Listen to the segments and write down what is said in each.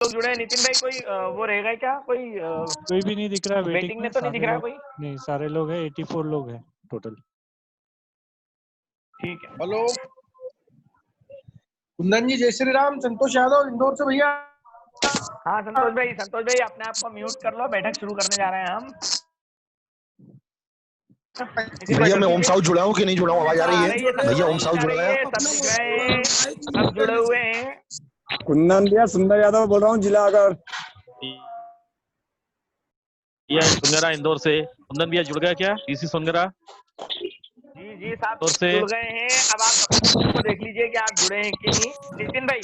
लोग जुड़े हैं। नितिन भाई कोई वो रहेगा क्या, कोई कोई भी नहीं दिख रहा है वेटिंग में तो नहीं दिख रहा है कोई? नहीं, सारे लोग हैं, 84 लोग हैं टोटल। ठीक है। हेलो कुंदन जी, जय श्री राम। संतोष यादव इंदौर से भैया। हाँ संतोष भाई अपने आप को म्यूट कर लो, बैठक शुरू करने जा रहे हैं हम। भैया मैं ओम साउथ जुड़ा हूँ कि नहीं जुड़ा हूँ? आवाज आ रही है भैया? ओम साउथ जुड़ा है, सब दिख रहे हैं, सब जुड़े हुए हैं। कुंदन भैया, सुंदर यादव बोल रहा हूँ, जिला आगर। सुनगरा इंदौर से। कुंदन भैया जुड़ गया क्या? डीसी सुनगरा जी साहब जुड़ गए हैं। अब आप को देख लीजिए कि आप जुड़े हैं कि नहीं। नितिन भाई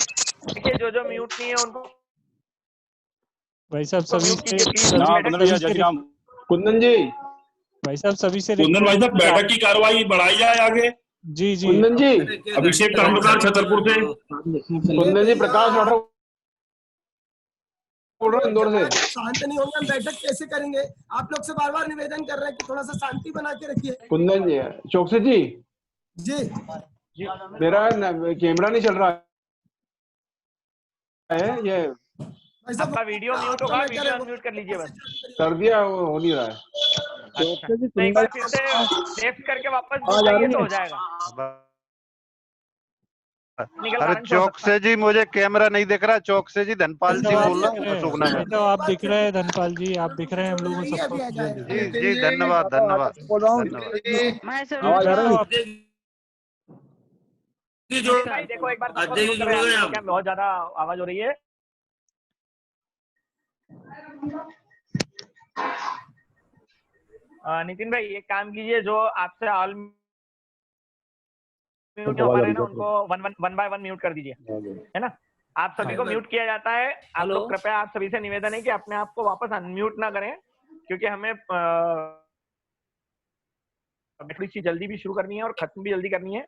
देखिए, जो म्यूट नहीं है उनको भाई साहब सभी कुंदन जी, भाई साहब सभी से कुंदन भाई साहब, बैठक की कार्रवाई बढ़ाई जाए आगे। जी कुंदन जी, अभिषेक ताम्रकार छतरपुर से। कुंदन जी, प्रकाश राठौर बोल रहा हूँ इंदौर से। शांत नहीं होंगे हम बैठक कैसे करेंगे? आप लोग से बार बार निवेदन कर रहे हैं कि थोड़ा सा शांति बना के रखिए। कुंदन जी, चौकसी जी जी मेरा कैमरा नहीं चल रहा है। ये आपका वीडियो म्यूट होगा, वीडियो अनम्यूट कर लीजिए बस। कर दिया, वो हो नहीं रहा है। अच्छा, तो एक बार फिर से लेफ्ट करके वापस जाइए तो हो जाएगा। अरे चौक से जी, मुझे कैमरा नहीं दिख रहा। चौक से जी, धनपाल जी बोल रहा हूँ, अशोक नगर। तो आप दिख रहे हैं धनपाल जी, आप दिख रहे हैं हम लोगों सबको। जी जी, धन्यवाद धन्यवाद बोल रहा हूँ। देखो एक बार बहुत ज्यादा आवाज हो रही है। नितिन भाई एक काम कीजिए, जो आपसे ऑल म्यूट हो पा रहे हैं ना, उनको वन बाय वन म्यूट कर दीजिए, है ना। आप सभी को म्यूट किया जाता है। आप लोग कृपया, आप सभी से निवेदन है कि अपने आप को वापस अनम्यूट ना करें, क्योंकि हमें थोड़ी जल्दी भी शुरू करनी है और खत्म भी जल्दी करनी है।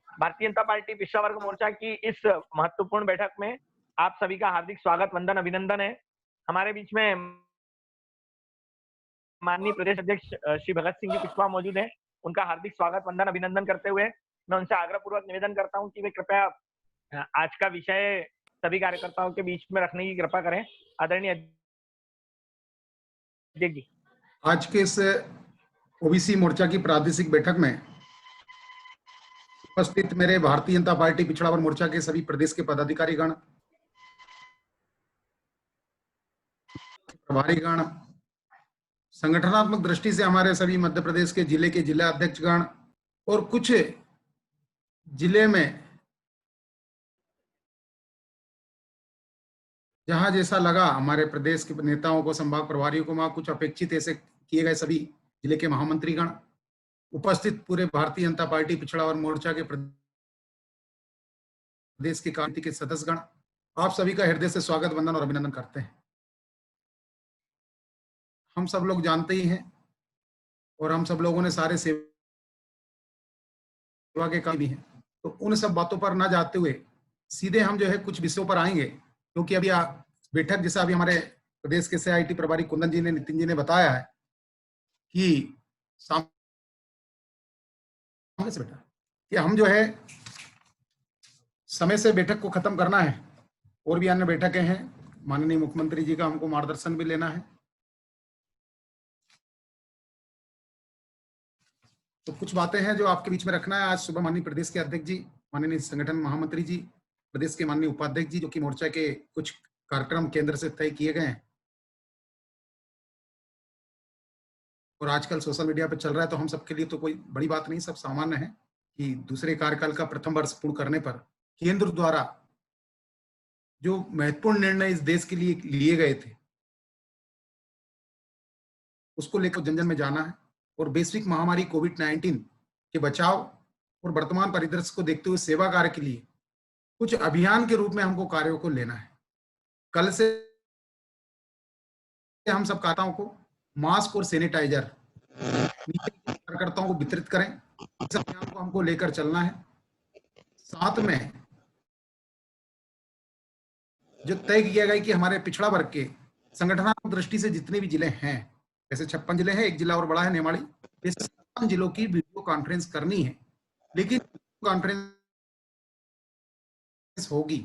भारतीय जनता पार्टी पिछड़ा वर्ग मोर्चा की इस महत्वपूर्ण बैठक में आप सभी का हार्दिक स्वागत, वंदन, अभिनंदन है। हमारे बीच में माननीय प्रदेश अध्यक्ष श्री भगत सिंह जी पिछवा मौजूद हैं। उनका हार्दिक स्वागत, वंदन, अभिनंदन करते हुए मैं उनसे आग्रहपूर्वक निवेदन करता हूं कि वे कृपया आज का विषय सभी कार्यकर्ताओं के बीच में रखने की कृपा करें। आदरणीय अध्यक्ष जी, आज के इस ओबीसी मोर्चा की प्रादेशिक बैठक में उपस्थित मेरे भारतीय जनता पार्टी पिछड़ा वर्ग मोर्चा के सभी प्रदेश के पदाधिकारीगण, प्रभारीगण, संगठनात्मक दृष्टि से हमारे सभी मध्य प्रदेश के जिला अध्यक्षगण और कुछ जिले में जहां जैसा लगा हमारे प्रदेश के नेताओं को, संभाग प्रभारियों को, वहां कुछ अपेक्षित ऐसे किए गए सभी जिले के महामंत्रीगण, उपस्थित पूरे भारतीय जनता पार्टी पिछड़ा वर्ग मोर्चा के प्रदेश के कार्यकारिणी के सदस्यगण, आप सभी का हृदय से स्वागत, वंदन और अभिनंदन करते हैं। हम सब लोग जानते ही हैं और हम सब लोगों ने सारे सेवा के काम भी हैं, तो उन सब बातों पर ना जाते हुए सीधे हम जो है कुछ विषयों पर आएंगे, क्योंकि अभी बैठक जैसा अभी हमारे प्रदेश के CIT प्रभारी कुंदन जी ने, नितिन जी ने बताया है कि सामने से बेटा कि हम जो है समय से बैठक को खत्म करना है। और भी अन्य बैठकें हैं, माननीय मुख्यमंत्री जी का हमको मार्गदर्शन भी लेना है। तो कुछ बातें हैं जो आपके बीच में रखना है। आज सुबह माननीय प्रदेश के अध्यक्ष जी, माननीय संगठन महामंत्री जी, प्रदेश के माननीय उपाध्यक्ष जी, जो कि मोर्चा के कुछ कार्यक्रम केंद्र से तय किए गए हैं और आजकल सोशल मीडिया पर चल रहा है, तो हम सबके लिए तो कोई बड़ी बात नहीं, सब सामान्य है कि दूसरे कार्यकाल का प्रथम वर्ष पूर्ण करने पर केंद्र द्वारा जो महत्वपूर्ण निर्णय इस देश के लिए लिए गए थे उसको लेकर जन जन में जाना है और वैश्विक महामारी कोविड-19 के बचाव और वर्तमान परिदृश्य को देखते हुए सेवा कार्य के लिए कुछ अभियान के रूप में हमको कार्यों को लेना है। कल से हम सब कार्यकर्ताओं को मास्क और सैनिटाइजर कार्यकर्ताओं को वितरित करें। इस अभियान को हमको लेकर चलना है। साथ में जो तय किया गया कि हमारे पिछड़ा वर्ग के संगठनात्मक दृष्टि से जितने भी जिले हैं, जैसे 56 जिले हैं, एक जिला और बड़ा है नेमाड़ी, ये 57 जिलों की वीडियो कॉन्फ्रेंस करनी है। लेकिन कॉन्फ्रेंस होगी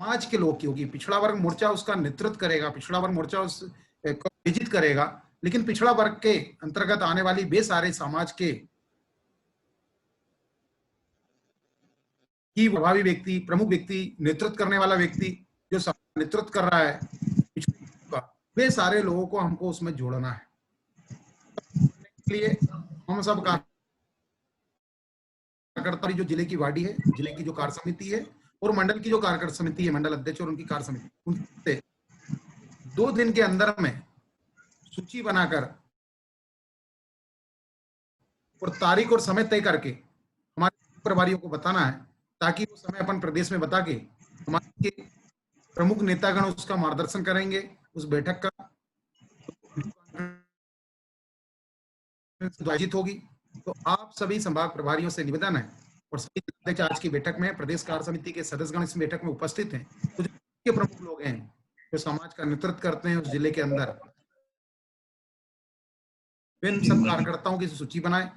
समाज के लोग की होगी। पिछड़ा वर्ग मोर्चा उसका नेतृत्व करेगा, पिछड़ा वर्ग मोर्चा उस विजित करेगा, लेकिन पिछड़ा वर्ग के अंतर्गत आने वाली वे सारे समाज के की प्रभावी व्यक्ति, प्रमुख व्यक्ति, नेतृत्व करने वाला व्यक्ति जो नेतृत्व कर रहा है वे सारे लोगों को हमको उसमें जोड़ना है। इसलिए हम सब कार्यकर्ता जो जिले की वार्डी है, जिले की जो कार्य समिति है और मंडल की जो कार्यकर्ता समिति है, मंडल अध्यक्ष और उनकी कार्य समिति, उनसे 2 दिन के अंदर में सूची बनाकर और तारीख और समय तय करके हमारे प्रभारियों को बताना है, ताकि वो समय अपन प्रदेश में बता के हमारे प्रमुख नेतागण उसका मार्गदर्शन करेंगे। उस बैठक का आयोजित होगी। तो आप सभी संभाग प्रभारियों से निवेदन है और सभी अध्यक्ष आज की बैठक में, प्रदेश कार्य समिति के सदस्यगण इस बैठक में उपस्थित हैं, तो जो प्रमुख लोग हैं जो समाज का नेतृत्व करते हैं उस जिले के अंदर, इन सब कार्यकर्ताओं की सूची बनाए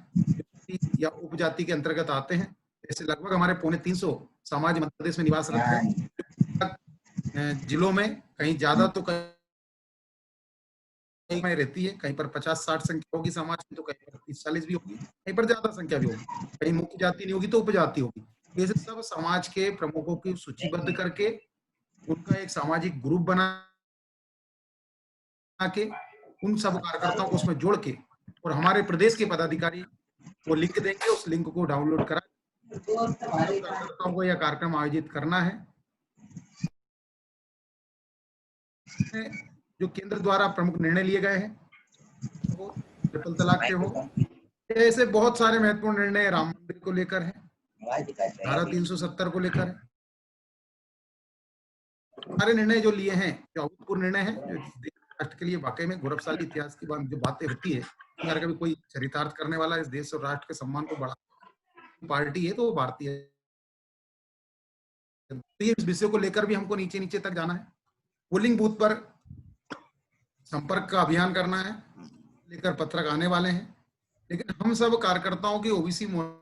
या उपजाति के अंतर्गत आते हैं। ऐसे लगभग हमारे 350 समाज मध्य प्रदेश में निवास रखते हैं। जिलों में कहीं ज्यादा तो कहीं में रहती है, कहीं पर 50-60 संख्या होगी समाज की, तो कहीं पर 30-40 भी होगी, कहीं पर ज्यादा संख्या भी होगी, कहीं मुख्य जाति नहीं होगी तो उपजाति होगी। ऐसे सब समाज के प्रमुखों की सूचीबद्ध करके उनका एक सामाजिक ग्रुप बना के उन सब कार्यकर्ताओं को उसमें जोड़ के और हमारे प्रदेश के पदाधिकारी वो लिंक देंगे, उस लिंक को डाउनलोड करा कार्यकर्ताओं को यह कार्यक्रम आयोजित करना है। जो केंद्र द्वारा प्रमुख निर्णय लिए गए हैं वो ट्रिपल तलाक के हो, ऐसे बहुत सारे महत्वपूर्ण निर्णय राम मंदिर को लेकर है, धारा 370 को लेकर है। सारे निर्णय जो लिए हैं जो अभूतपूर्व निर्णय हैं, जो राष्ट्र के लिए वाकई में गौरवशाली इतिहास की जो बातें होती है, अगर कभी कोई चरितार्थ करने वाला इस देश और राष्ट्र के सम्मान को बढ़ा पार्टी है तो वो भारतीय है। तो इस विषय को लेकर भी हमको नीचे नीचे तक जाना है। पोलिंग बूथ पर संपर्क का अभियान करना है, लेकर पत्रक आने वाले हैं, लेकिन हम सब कार्यकर्ताओं की ओबीसी मोर्चा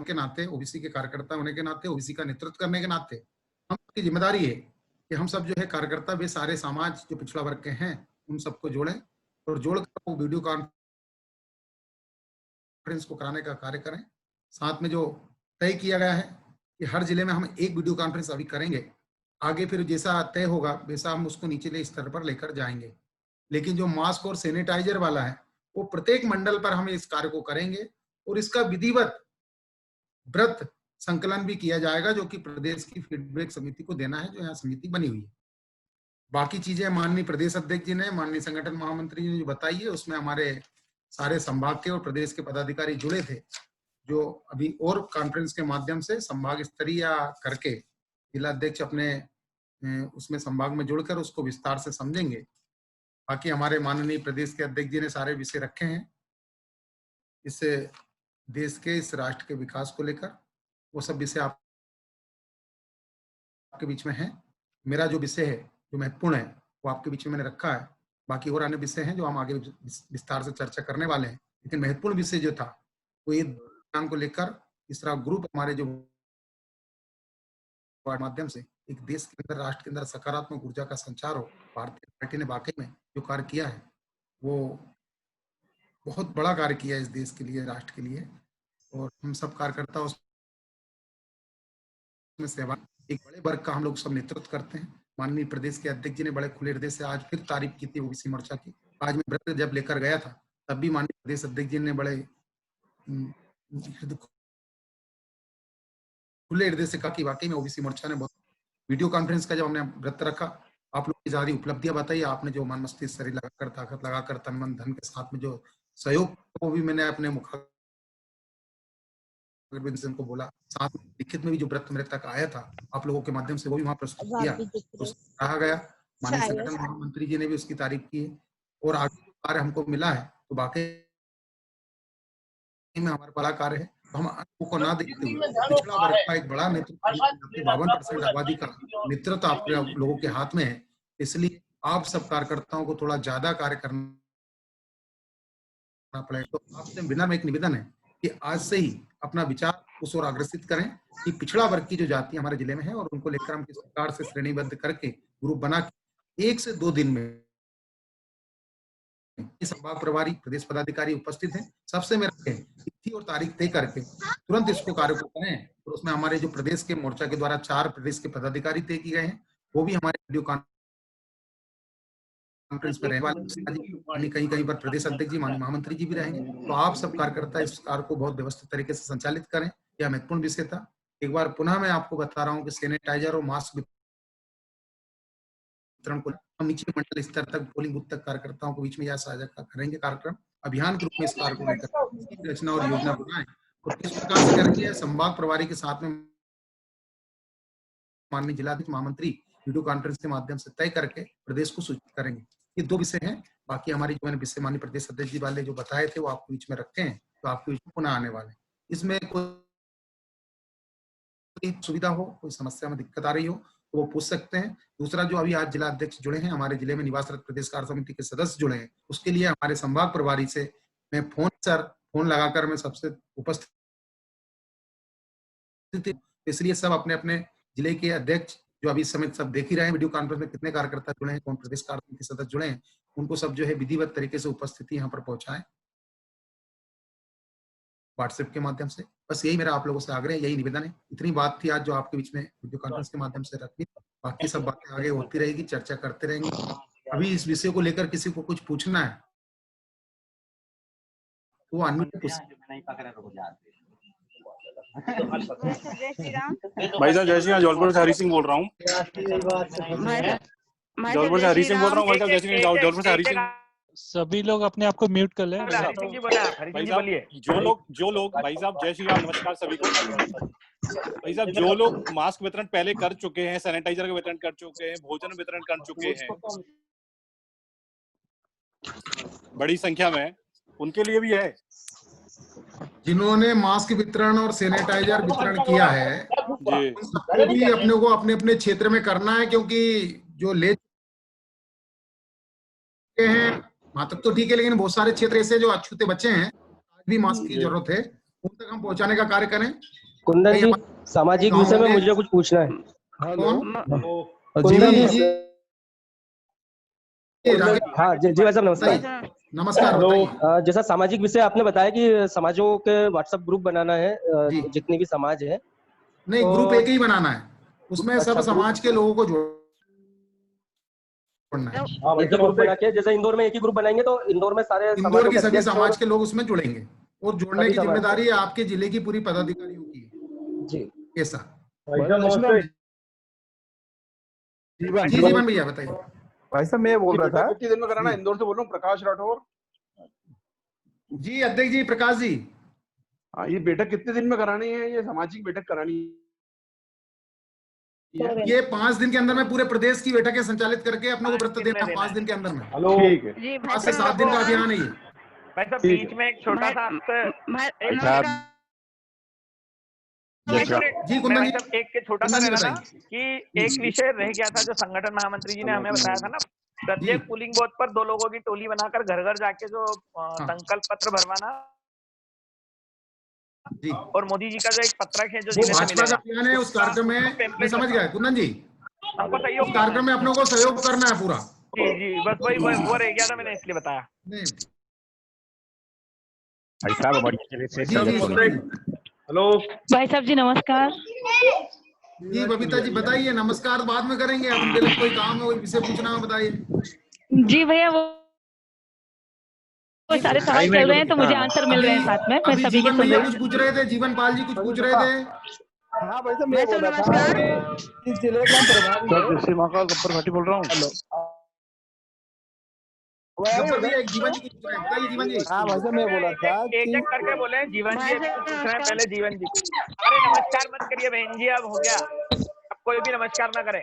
के नाते, ओबीसी के कार्यकर्ता होने के नाते, ओबीसी का नेतृत्व करने के नाते हमकी जिम्मेदारी है कि हम सब जो है कार्यकर्ता वे सारे समाज जो पिछड़ा वर्ग के हैं उन सबको जोड़ें और जोड़कर वो वीडियो कॉन्फ्रेंस को कराने का कार्य करें। साथ में जो तय किया गया है कि हर जिले में हम एक वीडियो कॉन्फ्रेंस अभी करेंगे, आगे फिर जैसा तय होगा वैसा हम उसको निचले स्तर पर लेकर जाएंगे। लेकिन जो मास्क और सैनिटाइजर वाला है वो प्रत्येक मंडल पर हम इस कार्य को करेंगे और इसका विधिवत व्रत संकलन भी किया जाएगा, जो कि प्रदेश की फीडबैक समिति को देना है, जो यहाँ समिति बनी हुई है। बाकी चीजें माननीय प्रदेश अध्यक्ष जी ने, माननीय संगठन महामंत्री जी ने जो बताई है उसमें हमारे सारे संभाग के और प्रदेश के पदाधिकारी जुड़े थे, जो अभी और कॉन्फ्रेंस के माध्यम से संभाग स्तरीय करके जिला अध्यक्ष अपने उसमें संभाग में जुड़कर उसको विस्तार से समझेंगे। बाकी हमारे माननीय प्रदेश के अध्यक्ष जी ने सारे विषय रखे हैं इस देश के, इस राष्ट्र के विकास को लेकर, वो सब विषय आपके बीच में है। मेरा जो विषय है जो महत्वपूर्ण है वो आपके बीच में मैंने रखा है। बाकी और अन्य विषय हैं जो हम आगे विस्तार से चर्चा करने वाले हैं, लेकिन महत्वपूर्ण विषय जो था वो ये ध्यान को लेकर इस तरह ग्रुप हमारे जो माध्यम से एक देश के अंदर, राष्ट्र के अंदर सकारात्मक ऊर्जा का संचार हो। भारतीय पार्टी ने वाकई में जो कार्य किया है वो बहुत बड़ा कार्य किया है इस देश के लिए, राष्ट्र के लिए, और हम सब कार्यकर्ता उसमें सेवा, एक बड़े वर्ग का हम लोग सब नेतृत्व करते हैं। माननीय प्रदेश के अध्यक्ष जी ने बड़े खुले हृदय से आज फिर तारीफ की थी ओबीसी मोर्चा की। आज मैं व्रत जब लेकर गया था तब भी माननीय प्रदेश अध्यक्ष जी ने बड़े खुले हृदय से कहा कि वाकई में ओबीसी मोर्चा ने बहुत, वीडियो कॉन्फ्रेंस का जब हमने व्रत रखा, आप लोग की सारी उपलब्धियां बताई, आपने जो मन मस्तिष्क शरीर लगाकर, ताकत लगाकर, तन मन धन के साथ में जो सहयोग, वो भी मैंने अपने मुखारबिंद से उनको बोला। साथ में लिखित में भी जो व्रत मेरे तक आया था आप लोगों के माध्यम से वो भी वहां प्रस्तुत किया, तो कहा गया। माननीय संगठन महामंत्री जी ने भी उसकी तारीफ की है। और आगे जो कार्य हमको मिला है तो वाकई में हमारा बड़ा कार्य है। हम को ना देखते हुए पिछड़ा वर्ग का एक बड़ा नेतृत्व, 52% आबादी का नेतृत्व आप लोगों के हाथ में है, इसलिए आप सब कार्यकर्ताओं को थोड़ा ज्यादा कार्य करना पड़ेगा। तो आपसे विनम्र एक निवेदन है कि आज से ही अपना विचार उस ओर अग्रसित करें कि पिछड़ा वर्ग की जो जाति हमारे जिले में है और उनको लेकर हम किस प्रकार से श्रेणीबद्ध करके ग्रुप बना के 1 से 2 दिन में संभाग प्रभारी प्रदेश पदाधिकारी उपस्थित हैं। सबसे मेरा तिथि और तारीख तय करके तुरंत इसको कार्य को करें। और उसमें हमारे जो प्रदेश के मोर्चा के द्वारा 4 प्रदेश के पदाधिकारी तय किए गए हैं, वो भी हमारे वीडियो कॉन्फ्रेंस पर रहने वाले, कहीं पर प्रदेश अध्यक्ष जी, माननीय महामंत्री जी भी रहेंगे। तो आप सब कार्यकर्ता इस कार्य को बहुत व्यवस्थित तरीके से संचालित करें। यह महत्वपूर्ण विषय था। एक बार पुनः मैं आपको बता रहा हूँ कि सैनिटाइजर और मास्क वितरण को हम नीचे मंडल स्तर तक, पोलिंग बूथ तक कार्यकर्ताओं के बीच में यह साझा करेंगे। कार्यक्रम अभियान के रूप में इस कार्य को लेकर रचना और योजना बनाएं और किस प्रकार से करेंगे, संभाग प्रभारी के साथ में माननीय जिलाधीश, महामंत्री वीडियो कॉन्फ्रेंस के माध्यम से तय करके प्रदेश को सूचित करेंगे। ये 2 विषय हैं। बाकी हमारी जो मैंने विषय माननीय प्रदेश अध्यक्ष जी वाले जो बताए थे वो आपके बीच में रखे हैं, तो आपके बीच में पुनः आने वाले। इसमें कोई सुविधा हो, कोई समस्या में दिक्कत आ रही हो तो वो पूछ सकते हैं। दूसरा, जो अभी आज जिला अध्यक्ष जुड़े हैं, हमारे जिले में निवासरत प्रदेश कार्य समिति के सदस्य जुड़े हैं, उसके लिए हमारे संभाग प्रभारी से मैं फोन लगाकर मैं सबसे उपस्थित, इसलिए सब अपने अपने जिले के अध्यक्ष जो अभी इस समय सब देख ही रहे हैं वीडियो कॉन्फ्रेंस में कितने कार्यकर्ता जुड़े हैं, कौन प्रदेश कार्य समिति सदस्य जुड़े हैं, उनको सब जो है विधिवत तरीके से उपस्थिति यहाँ पर पहुंचाएं व्हाट्सएप के माध्यम से। बस यही मेरा आप लोगों से आग्रह है, यही निवेदन है। इतनी बात थी आज जो आपके बीच में वीडियो कॉन्फ्रेंस के माध्यम से रखनी। बाकी सब बातें आगे होती रहेगी, चर्चा करते रहेंगे। अभी इस विषय को लेकर किसी को कुछ पूछना है तो वो अनम्यूट भाई साहब जय श्री राम, जौलपुर से हरी सिंह बोल रहा हूँ। जौलपुर से हरी सिंह बोल रहा हूँ। भाई साहब जय श्री राम, जौलपुर से हरी सिंह। सभी लोग अपने आप को म्यूट कर लें। भाई साहब जो लोग भाई साहब जय श्री राम, नमस्कार सभी को। भाई साहब जो लोग मास्क वितरण पहले कर चुके हैं, सैनिटाइजर का वितरण कर चुके हैं, भोजन वितरण कर चुके हैं बड़ी संख्या में, उनके लिए भी है। जिन्होंने मास्क वितरण और सैनिटाइजर वितरण किया है सबको भी अपने को अपने अपने क्षेत्र में करना है, क्योंकि जो ले हैं वहां तक तो ठीक है, लेकिन बहुत सारे क्षेत्र ऐसे जो अछूते बच्चे हैं, आज भी मास्क की जरूरत है, उन तक हम पहुंचाने का कार्य करें। कुंदन जी, सामाजिक विषय में मुझे कुछ पूछना है। कुंदन जी, हाँ जी भाई साहब नमस्कार। नमस्कार। जैसा सामाजिक विषय आपने बताया कि समाजों के व्हाट्सएप ग्रुप बनाना है, जितने भी समाज है। नहीं, ग्रुप एक ही बनाना है, उसमें सब समाज के लोगों को जोड़ना है। एक ही ग्रुप बना के, जैसे इंदौर में एक ही ग्रुप बनाएंगे तो इंदौर में सारे इंदौर की सभी समाज के लोग उसमें जुड़ेंगे और जोड़ने की जिम्मेदारी आपके जिले की पूरी पदाधिकारियों की है जी। ऐसा जीवन भैया बताइए। भाई साहब मैं बोल रहा था कितने दिन में कराना, इंदौर से बोल रहा हूँ, प्रकाश राठौर जी। अध्यक्ष जी प्रकाश जी, हाँ, ये बैठक कितने दिन में करानी है? ये सामाजिक बैठक करानी है। ये 5 दिन के अंदर में पूरे प्रदेश की बैठकें संचालित करके अपने को व्रत देना है 5 दिन के अंदर में। हेलो, ठीक है। 5 से 7 दिन का अभियान है ये। भाई साहब बीच में एक छोटा सा जी कुंदन जी, एक छोटा सा रहना था कि एक विषय रह गया था जो संगठन महामंत्री जी ने हमें बताया था ना, प्रत्येक पोलिंग बूथ पर 2 लोगों की टोली बनाकर घर घर जाके जो संकल्प पत्र भरवाना जी, और मोदी जी का जो एक पत्रक है जो भाजपा का अभियान है, उस कार्यक्रम में मैं समझ गया कुंदन जी, हमको सहयोग उस कार्यक्रम में अपनों को सहयोग करना है पूरा। जी जी, बस वही वो रह गया था, मैंने इसलिए बताया। भाई साहब हेलो भाई साहब जी नमस्कार। जी बबीता जी बताइए। नमस्कार बाद में करेंगे, अब पहले कोई काम है, कोई विषय पूछना है बताइए। जी भैया वो सारे सवाल चल रहे हैं तो मुझे आंसर मिल रहे हैं साथ में। मैं सभी के भैया कुछ पूछ रहे थे, जीवन पाल जी कुछ पूछ रहे थे। हाँ भाई साहब मैं बोल रहा था इस जिले का प्रभारी महाकाल गब्बर भाटी बोल रहा हूँ। जीवन जी कुछ पूछ रहे हैं, बताइए जीवन जी। हाँ भाई साहब मैं बोला था एक करके बोले जीवन जी पूछ रहे हैं, पहले जीवन जी। अरे नमस्कार मत करिए बहन जी, अब हो गया, अब कोई भी नमस्कार ना करे।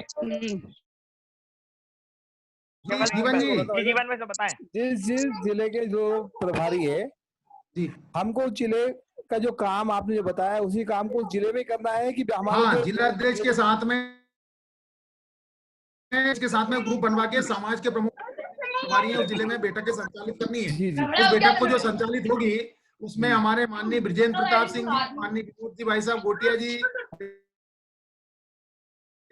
जीवन जी जीवन में से बताएं। जिस जिले के जो प्रभारी है जी, हमको जिले का जो काम आपने जो बताया उसी काम को जिले में करना है कि हमारे जिला अध्यक्ष के साथ में ग्रुप बनवा के समाज के प्रमुख प्रभारी है उस जिले में बैठकें संचालित करनी है। उस बैठक को जो संचालित होगी उसमें हमारे माननीय ब्रिजेंद्र प्रताप सिंह जी, माननीय विनोद जी भाई साहब गोटिया जी,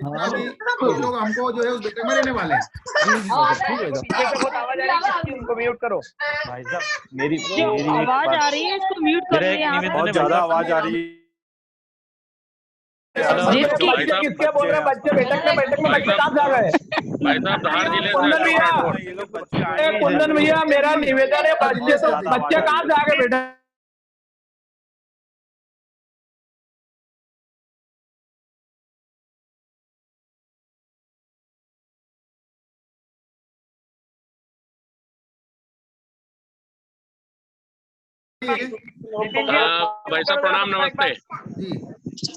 इतना भी ये लोग हमको जो है उस बैठक में रहने वाले हैं। पीछे से बहुत आवाज आ रही है, उनको म्यूट करो। भाई साहब मेरी आवाज आ रही है, इसको म्यूट कर रही है। बहुत ज्यादा आवाज आ रही है। बच्चे किसके बोल रहे हैं? बच्चे बैठक में बच्चे कहाँ जा रहे हैं? भाई साहब धार जिले कुंदन भैया, ये लोग बच्चे आए हैं। कुंदन भैया, मेरा निवेदन है, बच्चे कहाँ जा रहे बेटा? भाई साहब प्रणाम, नमस्ते।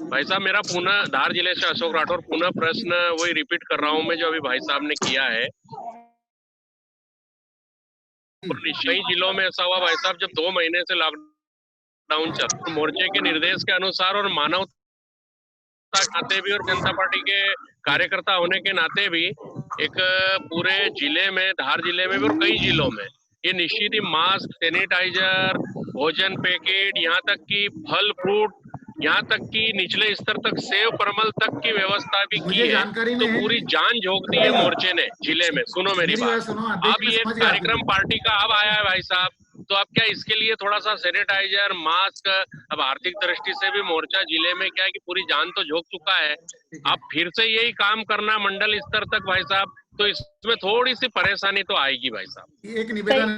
भाई साहब मेरा पुनः धार जिले से अशोक राठौर, पुनः प्रश्न वही रिपीट कर रहा हूं मैं जो अभी भाई साहब ने किया है। कई जिलों में ऐसा हुआ भाई साहब, जब 2 महीने से लॉकडाउन चल, मोर्चे के निर्देश के अनुसार और मानवता के नाते भी और जनता पार्टी के कार्यकर्ता होने के नाते भी एक पूरे जिले में, धार जिले में भी और कई जिलों में ये निश्चित ही मास्क, सैनिटाइजर, भोजन पैकेट, यहाँ तक कि फल फ्रूट, यहाँ तक कि निचले स्तर तक सेव परमल तक की व्यवस्था भी की है। तो पूरी जान झोंक दी है मोर्चे ने जिले में। सुनो मेरी बात, अब ये कार्यक्रम पार्टी का अब आया है भाई साहब, तो अब क्या इसके लिए थोड़ा सा सैनिटाइजर, मास्क, अब आर्थिक दृष्टि से भी मोर्चा जिले में क्या है कि पूरी जान तो झोंक चुका है, अब फिर से यही काम करना मंडल स्तर तक भाई साहब, तो इसमें थोड़ी सी परेशानी तो आएगी भाई साहब। एक निवेदन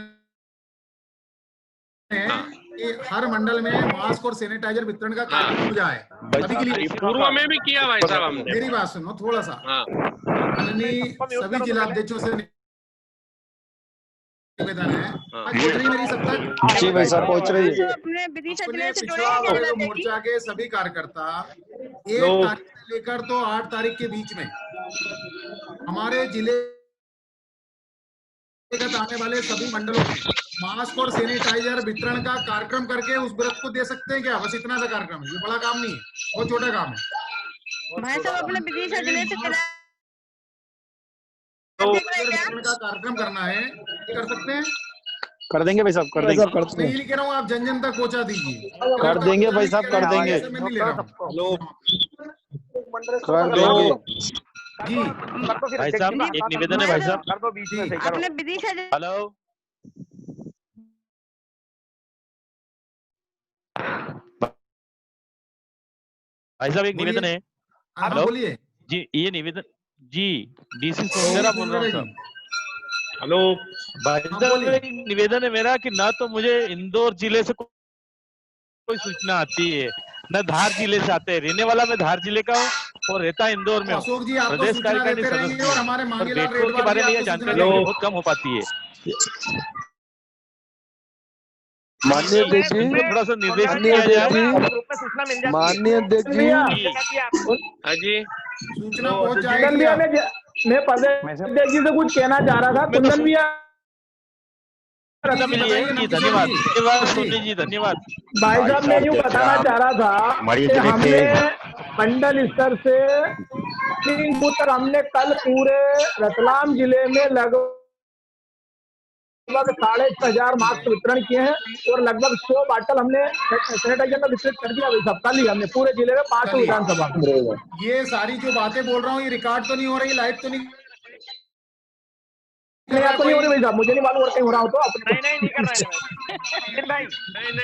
है कि हर मंडल में मास्क और सैनिटाइजर वितरण का कार्यक्रम हो जाए। अभी के लिए पूर्व में भी किया भाई साहब हमने। मेरी बात सुनो थोड़ा सा, माननीय सभी जिलाध्यक्षों से निवेदन है, आज पहुंच रही मेरी सब तक? जी भाई साहब पहुंच रही है। अपने पिछड़ा वर्ग मोर्चा के सभी कार्यकर्ता 1 तारीख से लेकर तो 8 तारीख के बीच में हमारे जिले आने वाले सभी मंडलों में मास्क और सैनिटाइजर वितरण का कार्यक्रम करके उस व्रत को दे सकते हैं क्या? बस इतना सा कार्यक्रम है, ये बड़ा काम नहीं है, बहुत छोटा काम है भाई साहब। अपने विदिशा जिले से वितरण का कार्यक्रम करना है, ये कर सकते हैं? कर देंगे भाई साहब, कर देंगे। मैं यही कह रहा हूँ, आप जन जन तक पहुंचा दीजिए। कर देंगे भाई साहब, कर देंगे। कर देंगे जी भाई साहब एक निवेदन है भाई साहब, अपने विदिशा। हेलो भाई साहब एक निवेदन है। हेलो बोलिए जी, ये निवेदन जी डीसी सोनेरा बोल रहा हूँ सर। हेलो भाई साहब एक निवेदन है मेरा कि ना तो मुझे इंदौर जिले से कोई सूचना आती है, न धार जिले से आते हैं। रहने वाला मैं धार जिले का हूँ और रहता इंदौर में हूँ। प्रदेश कार्यकारिणी सदस्य हूँ और बेटकोट के बारे में यह जानकारी बहुत कम हो पाती है। माननीय अध्यक्ष जी, थोड़ा सा निर्देश माननीय अध्यक्ष जी, माननीय अध्यक्ष जी, हाँ जी सूचना पहुंच जाएगी। मैं प्रदेश जी से कुछ कहना चाह रहा था। कुंदन भैया जी धन्यवाद सोनी जी, धन्यवाद भाई साहब। मैं यूँ बताना चाह रहा था कि हमने मंडल स्तर से 3 बूथ तक हमने कल पूरे रतलाम जिले में लगभग 6,500 मास्क वितरण किए हैं और लगभग 100 बाटल हमने सैनिटाइजर का वितरित कर दिया। भाई साहब कल ही हमने पूरे जिले में 5 विधानसभा। ये सारी जो बातें बोल रहा हूँ ये रिकॉर्ड तो नहीं हो रही, लाइव तो नहीं आपको नहीं हो रही भाई साहब? मुझे नहीं मालूम और कहीं हो रहा हो तो नहीं कर रहे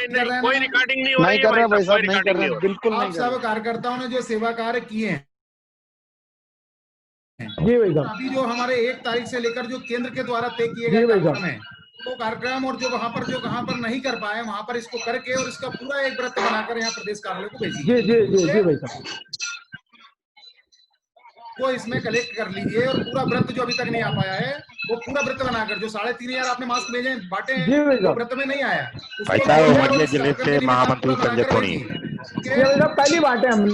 नहीं, कोई रिकॉर्डिंग नहीं हो रही है नहीं कर रहे भाई साहब, नहीं कर रहे, बिल्कुल नहीं आप कर रहे। सब कार्यकर्ताओं ने जो सेवा कार्य किए हैं जी भाई साहब, अभी जो हमारे 1 तारीख से लेकर जो केंद्र के द्वारा तय किए गए कार्यक्रम है वो कार्यक्रम, और जो वहाँ पर नहीं कर पाए वहाँ पर इसको करके और इसका पूरा एक व्रत बनाकर यहाँ प्रदेश कार्यालय को भेजिए। जी जी जी जी भाई साहब, वो इसमें कलेक्ट कर लीजिए और पूरा व्रत जो अभी तक नहीं आ पाया है वो पूरा व्रत बनाकर, जो 3,500 आपने मास्क भेजे बांटे हैं वो व्रत में नहीं आया, जिले से महामंत्री संजय सोनी पहली बांटे हमने।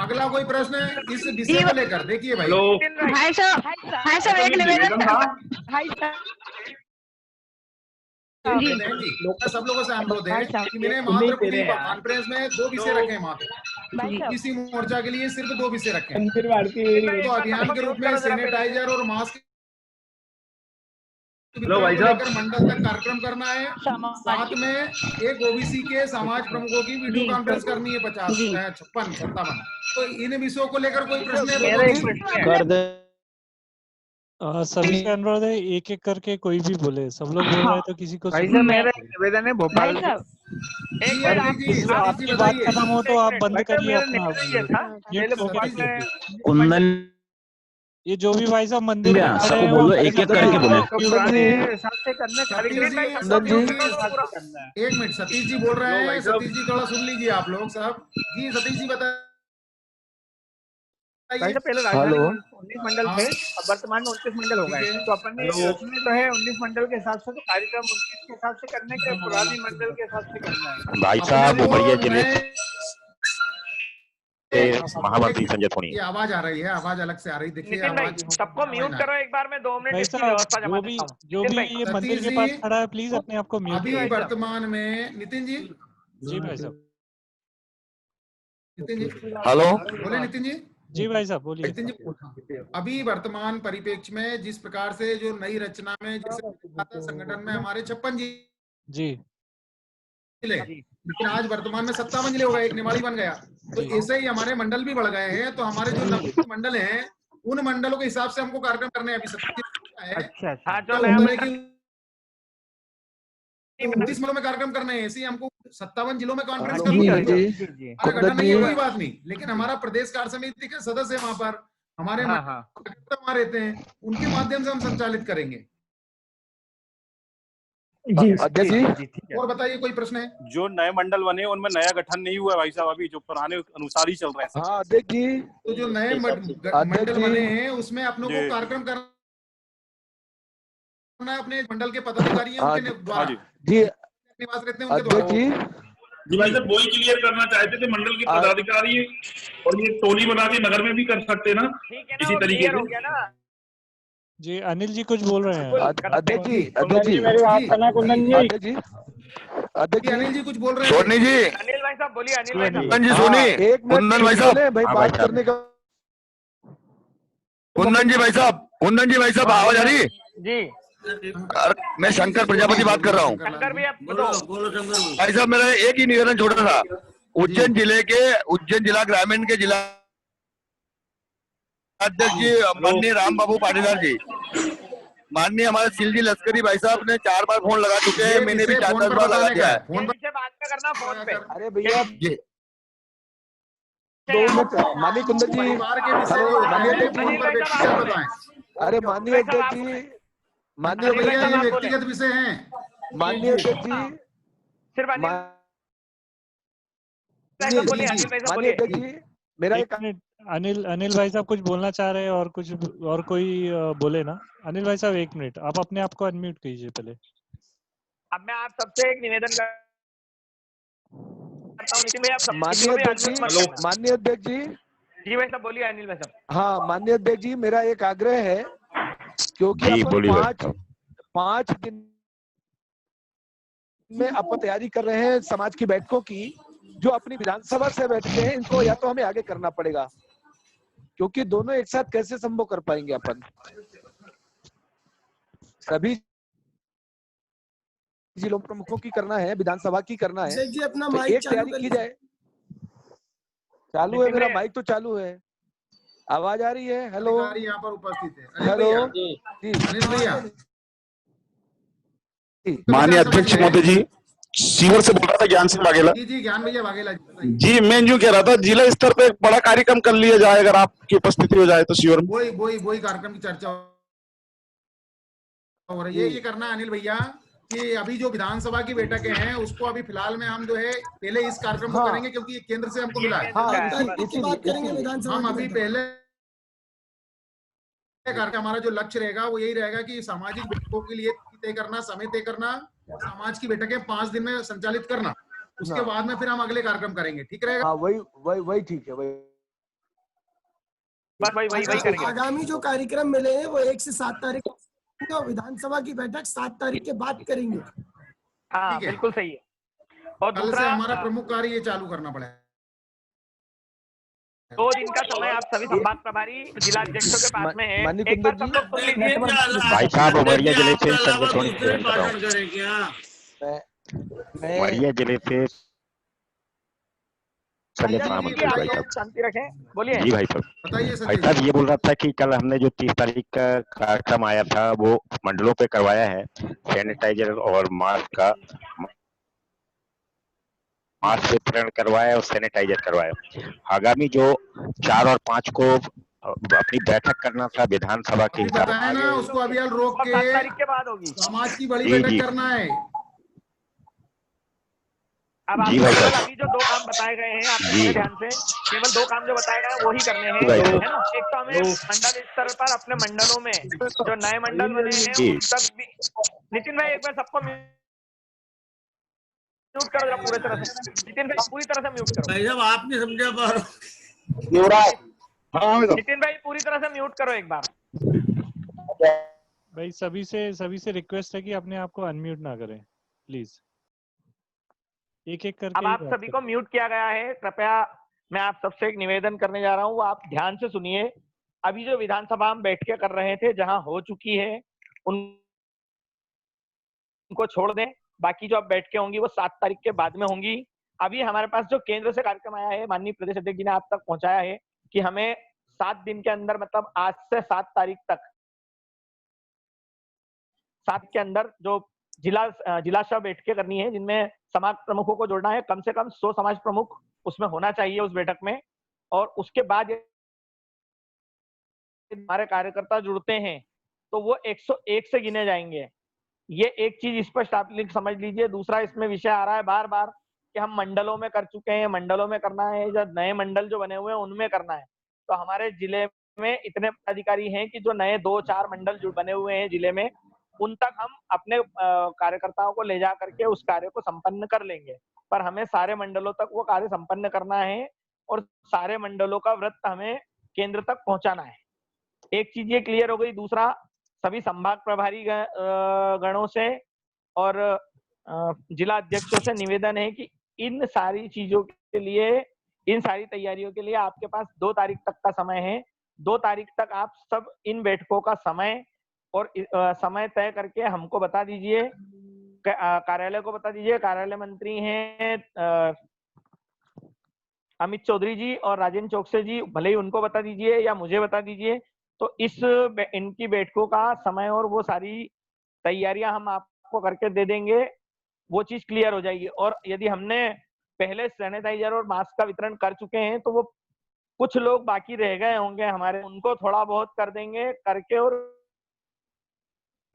अगला कोई प्रश्न इस विषय को लेकर देखिए भाई। भाई साहब एक निवेदन था। सब लोगों से अनुरोध है कि मैंने कॉन्फ्रेंस में 2 विषय रखे हैं। ओबीसी मोर्चा के लिए सिर्फ 2 विषय रखे हैं। तो अभियान के रूप में सैनिटाइजर और मास्क भाई साहब। मंडल तक कार्यक्रम करना है। साथ में एक ओबीसी के समाज प्रमुखों की वीडियो कॉन्फ्रेंस करनी है 50, 56, 57। तो इन विषयों को लेकर कोई प्रश्न है? सभी का अनुरोध है, एक एक करके कोई भी बोले। सब लोग बोल रहे हैं तो किसी को मेरा एक निवेदन है भोपाल आपकी बात खत्म हो तो आप बंद करिए अपना कुंदन ये जो भी भाई साहब मंदिर में खड़े सबको हैं, बोलो वो एक एक करके बोले। एक मिनट, सतीश जी बोल रहे हैं। सतीश जी थोड़ा सुन लीजिए आप लोग सब। जी सतीश जी बताइए। पहले राजधानी 19 मंडल थे, अब वर्तमान में 29 मंडल हो गए। तो अपन ने उसमें तो है 19 मंडल के हिसाब से, तो कार्यक्रम 29 के हिसाब से करने के, पुरानी मंडल के हिसाब से करना है। भाई साहब उमरिया जिले महामंत्री संजय सोनी। ये आवाज आ रही है, आवाज अलग से आ रही। देखिए आवाज सबको म्यूट करो एक बार में, 2 मिनट भाई इसकी साहब व्यवस्था जमा जो भी ये मंदिर के पास खड़ा है, प्लीज अपने आप को म्यूट अभी करिए। वर्तमान में नितिन जी। जी भाई साहब। नितिन जी हेलो बोले। नितिन जी। जी भाई साहब बोलिए। नितिन जी, अभी वर्तमान परिप्रेक्ष्य में जिस प्रकार से जो नई रचना में जैसे संगठन में हमारे 56 जिले, लेकिन आज वर्तमान में 57 जिले हो गए, एक निवाड़ी बन गया। तो ऐसे ही हमारे मंडल भी बढ़ गए हैं। तो हमारे जो 90 मंडल हैं, उन मंडलों के हिसाब से हमको कार्यक्रम करने हैं। अभी 29 जिलों में कार्यक्रम करने हैं, ऐसे ही हमको 57 जिलों में कॉन्फ्रेंस करनी है। गठन नहीं है, कोई बात नहीं, लेकिन हमारा प्रदेश कार्य समिति के सदस्य वहां पर हमारे वहां रहते हैं, उनके माध्यम से हम संचालित करेंगे। जी अध्यक्ष जी। और बताइए कोई प्रश्न है? जो नए मंडल बने उनमें नया गठन नहीं हुआ है भाई साहब, अभी जो पुराने अनुसार ही चल रहे हैं। हाँ अध्यक्ष जी। तो जो नए मंडल बने हैं उसमें अपनों को कार्यक्रम करना अपने मंडल के पदाधिकारी उनके द्वारा जी निवास रहते हैं उनके द्वारा। जी भाई साहब वही क्लियर करना चाहते थे, मंडल के पदाधिकारी और ये टोली बना के नगर में भी कर सकते ना इसी तरीके से। जी अनिल जी कुछ बोल रहे हैं। अध्यक्ष जी अध्यक्ष जी अध्यक्ष जी अनिल जी कुछ बोल रहे हैं। सोनी जी, अनिल भाई साहब बोलिए। अनिल भाई साहब कुंदन जी सोनी, कुंदन भाई साहब, भाई बात करने का। कुंदन जी भाई साहब, कुंदन जी भाई साहब आवाज आ रही है? जी मैं शंकर प्रजापति बात कर रहा हूँ। शंकर भी आप बोलो। भाई साहब मेरा एक ही निवेदन छोटा था। उज्जैन जिला ग्रामीण के जिला अध्यक्ष जी माननीय राम बाबू पाटीदार जी, माननीय हमारे सिलजी लश्करी भाई साहब ने 4 बार फोन लगा चुके हैं, मैंने भी 4-10 बार लगा दिया है। फोन से बात करना फोन पे। अरे भैया जी 2 मिनट माननीय कुंदन जी। माननीय अध्यक्ष जी। अरे माननीय अध्यक्ष जी, माननीय भैया ये व्यक्तिगत विषय हैं। माननीय अध्यक्ष जी, सिर्फ माननीय अध्यक्ष जी मेरा एक अनिल भाई साहब कुछ बोलना चाह रहे हैं और कुछ और कोई बोले ना। अनिल भाई साहब 1 मिनट, आप अपने आप को अनम्यूट कीजिए पहले। अब मैं आप सबसे एक निवेदन करता हूं, नितिन भैया आप माननीय अध्यक्ष जी। जी भाई साहब बोलिए। अनिल भाई साहब। हाँ माननीय अध्यक्ष जी, मेरा एक आग्रह है, क्योंकि अपन 5 दिन में अपन तैयारी कर रहे हैं समाज की बैठकों की, जो अपनी विधानसभा से बैठते हैं, इनको या तो हमें आगे करना पड़ेगा, क्योंकि दोनों एक साथ कैसे संभव कर पाएंगे अपन। सभी जिलों प्रमुखों की करना है, विधानसभा की करना है, जी अपना तो माइक एक तैयारी की जाए। चालू है मेरा माइक तो चालू है, आवाज आ रही है? हेलो यहाँ पर उपस्थित है। हेलो जी अनिल भैया। माननीय अध्यक्ष महोदय जी, सीवर से बोल रहा था, ज्ञान सिंह वाघेला। जी ज्ञान भैया वाघेला जी। मैं यूं कह रहा था जिला स्तर पे एक बड़ा कार्यक्रम कर लिया जाए, अगर आपकी उपस्थिति हो जाए तो सीवर में। वही कार्यक्रम की चर्चा हो रही है। ये करना अनिल भैया कि अभी जो विधानसभा की बैठकें हैं उसको अभी फिलहाल में हम जो है पहले इस कार्यक्रम को करेंगे, क्योंकि ये केंद्र से हमको मिला है। हम अभी पहले हमारा जो लक्ष्य रहेगा वो यही रहेगा कि सामाजिक बैठकों के लिए तय करना, समय तय करना, समाज की बैठकें 5 दिन में संचालित करना, उसके बाद में फिर हम अगले कार्यक्रम करेंगे। ठीक रहेगा? हाँ वही ठीक है। वही करेंगे। आगामी जो कार्यक्रम मिले हैं वो 1 से 7 तारीख को, विधानसभा की बैठक 7 तारीख के बाद करेंगे। हाँ बिल्कुल सही है। और कल से हमारा प्रमुख कार्य ये चालू करना पड़ेगा। 2 दिन का समय आप सभी संभाग प्रभारी जिला अध्यक्षों के पास में है। माननीय एक बार कुंदन सब लोग सुन लीजिए। भाई साहब उमरिया जिले से संगठन उमरिया जिले से संजय सामंत जी भाई साहब। शांति रखें, बोलिए। जी भाई साहब। भाई साहब ये बोल रहा था कि कल हमने जो 30 तारीख का कार्यक्रम आया था वो मंडलों पे करवाया है, सैनिटाइजर और मास्क वितरण करवाया और सैनिटाइजर करवाया। आगामी जो 4 और 5 को अपनी बैठक करना था विधानसभा की, बताया ना उसको अभी रोक के 7 तारीख के बाद होगी समाज की बड़ी बैठक करना है। अब आप केवल अभी जो 2 काम बताए गए हैं आपने बड़े ध्यान से, केवल 2 काम जो बताए गए हैं वही करने हैं, है ना। एक तो हमें मंडल स्तर पर अपने मंडलों में जो नए मंडल बने हैं उन तक भी। नितिन भाई एक बार सबको म्यूट करो जरा पूरी तरह से। नितिन भाई पूरी तरह से म्यूट करो। भाई साहब आप नहीं समझा पा रहे। नितिन भाई पूरी तरह से म्यूट करो एक बार। भाई सभी से रिक्वेस्ट है कि अपने आप को अनम्यूट ना करें प्लीज। एक करके अब आप सभी को म्यूट किया गया है। कृपया मैं आप सबसे एक निवेदन करने जा रहा हूँ, आप ध्यान से सुनिए। अभी जो विधानसभा हम बैठ के कर रहे थे, जहां हो चुकी है उनको छोड़ दें। बाकी जो अब बैठ के होंगी वो 7 तारीख के बाद में होंगी। अभी हमारे पास जो केंद्र से कार्यक्रम आया है, माननीय प्रदेश अध्यक्ष जी ने आप तक पहुंचाया है कि हमें 7 दिन के अंदर, मतलब आज से 7 तारीख तक 7 के अंदर जो जिला सभा बैठकें करनी है, जिनमें समाज प्रमुखों को जोड़ना है। कम से कम 100 समाज प्रमुख उसमें होना चाहिए उस बैठक में। और उसके बाद हमारे कार्यकर्ता जुड़ते हैं तो वो 101 से गिने जाएंगे। ये एक चीज स्पष्ट आप समझ लीजिए। दूसरा इसमें विषय आ रहा है बार बार कि हम मंडलों में कर चुके हैं, मंडलों में करना है, जो नए मंडल जो बने हुए हैं उनमें करना है। तो हमारे जिले में इतने अधिकारी हैं कि जो नए 2-4 मंडल जो बने हुए हैं जिले में, उन तक हम अपने कार्यकर्ताओं को ले जा करके उस कार्य को संपन्न कर लेंगे। पर हमें सारे मंडलों तक वो कार्य संपन्न करना है और सारे मंडलों का वृत्त हमें केंद्र तक पहुंचाना है। एक चीज ये क्लियर हो गई। दूसरा, सभी संभाग प्रभारी गणों से और जिला अध्यक्षों से निवेदन है कि इन सारी चीजों के लिए, इन सारी तैयारियों के लिए आपके पास 2 तारीख तक का समय है। 2 तारीख तक आप सब इन बैठकों का समय और समय तय करके हमको बता दीजिए, कार्यालय को बता दीजिए। कार्यालय मंत्री हैं अमित चौधरी जी और राजेंद्र चौकसे जी, भले ही उनको बता दीजिए या मुझे बता दीजिए। तो इनकी बैठकों का समय और वो सारी तैयारियां हम आपको करके दे देंगे, वो चीज क्लियर हो जाएगी। और यदि हमने पहले सैनिटाइजर और मास्क का वितरण कर चुके हैं तो वो कुछ लोग बाकी रह गए होंगे हमारे, उनको थोड़ा बहुत कर देंगे करके और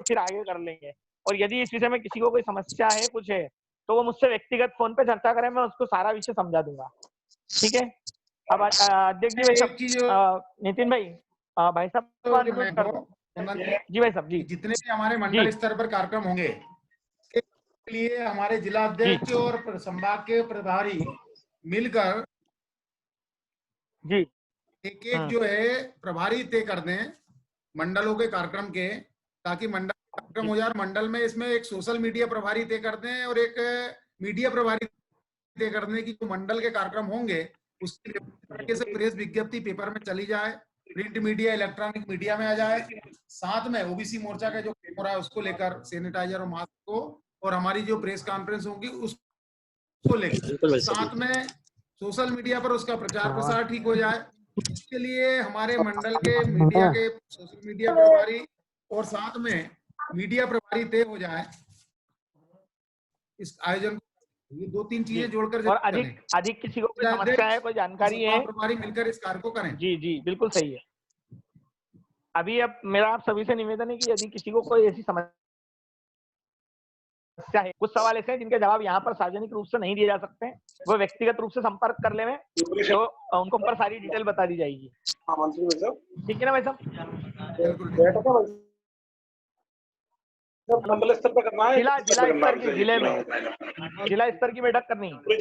फिर आगे कर लेंगे। और यदि इस विषय में किसी को कोई समस्या है, कुछ है, तो वो मुझसे व्यक्तिगत फोन पे चर्चा करें, मैं उसको सारा विषय समझा दूंगा। ठीक है। अब अध्यक्ष जी नितिन भाई, भाई साहब जी, भाई साहब जी, जितने भी हमारे मंडल स्तर पर कार्यक्रम होंगे के लिए हमारे जिला अध्यक्ष और संभाग के प्रभारी मिलकर जी एक जो है प्रभारी तय कर दें मंडलों के कार्यक्रम के, ताकि मंडल कार्यक्रम हो जाए। मंडल में इसमें एक सोशल मीडिया प्रभारी तय कर दें और एक मीडिया प्रभारी तय कर दें कि जो मंडल के कार्यक्रम होंगे उसकी तरीके से प्रेस विज्ञप्ति पेपर में चली जाए, प्रिंट मीडिया, इलेक्ट्रॉनिक मीडिया में आ जाए। साथ में ओबीसी मोर्चा का जो हो रहा है उसको लेकर, सैनिटाइजर और मास्क को, और हमारी जो प्रेस कॉन्फ्रेंस होगी उसको लेकर, साथ में सोशल मीडिया पर उसका प्रचार प्रसार ठीक हो जाए। इसके लिए हमारे मंडल के मीडिया के सोशल मीडिया प्रभारी और साथ में मीडिया प्रभारी तय हो जाए इस आयोजन को। ये 2-3 चीजें जोड़कर और अधिक किसी को कोई समस्या है, कोई जानकारी है, प्रभारी मिलकर इस कार्य को करें। जी जी बिल्कुल सही है। अभी अब मेरा आप सभी से निवेदन है कि यदि किसी को कोई ऐसी समस्या है, कुछ सवाल ऐसे हैं जिनके जवाब यहाँ पर सार्वजनिक रूप से नहीं दिए जा सकते, वो व्यक्तिगत रूप से संपर्क कर ले में, तो उनको पर सारी डिटेल बता दी जाएगी। ठीक है ना भाई साहब? मंडल स्तर पर करना है, जिला स्तर की, जिले में जिला स्तर की बैठक करनी है।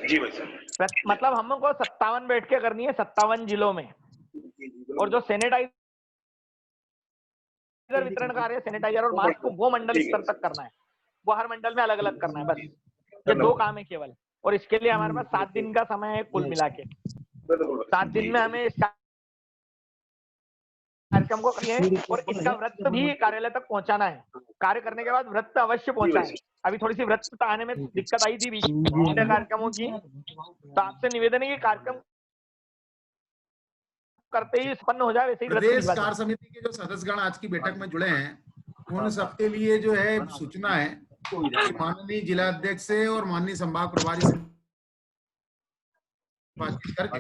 जी भाई साहब। मतलब हमको 57 बैठकें करनी है 57 जिलों में। और जो सैनिटाइजर वितरण कार्य है, सैनिटाइजर और मास्क को वो मंडल स्तर तक करना है, वो हर मंडल में अलग अलग करना है। बस ये 2 काम है केवल। और इसके लिए हमारे पास 7 दिन का समय है कुल मिला के। 7 दिन में हमें कार्यक्रम को करिए और इसका व्रत भी कार्यालय तक पहुंचाना है। कार्य करने के बाद व्रत अवश्य पहुंचाएं। अभी थोड़ी सी व्रत आने में दिक्कत आई थी बीच में कार्यक्रमों की, तो आपसे निवेदन है कि कार्यक्रम करते ही संपन्न हो जाए, वैसे ही व्रत प्रदेश कार्य समिति के जो सदस्यगण आज की बैठक में जुड़े हैं, उन सबके लिए जो है सूचना है कि माननीय जिला अध्यक्ष से और माननीय संभाग प्रभारी से बातचीत करके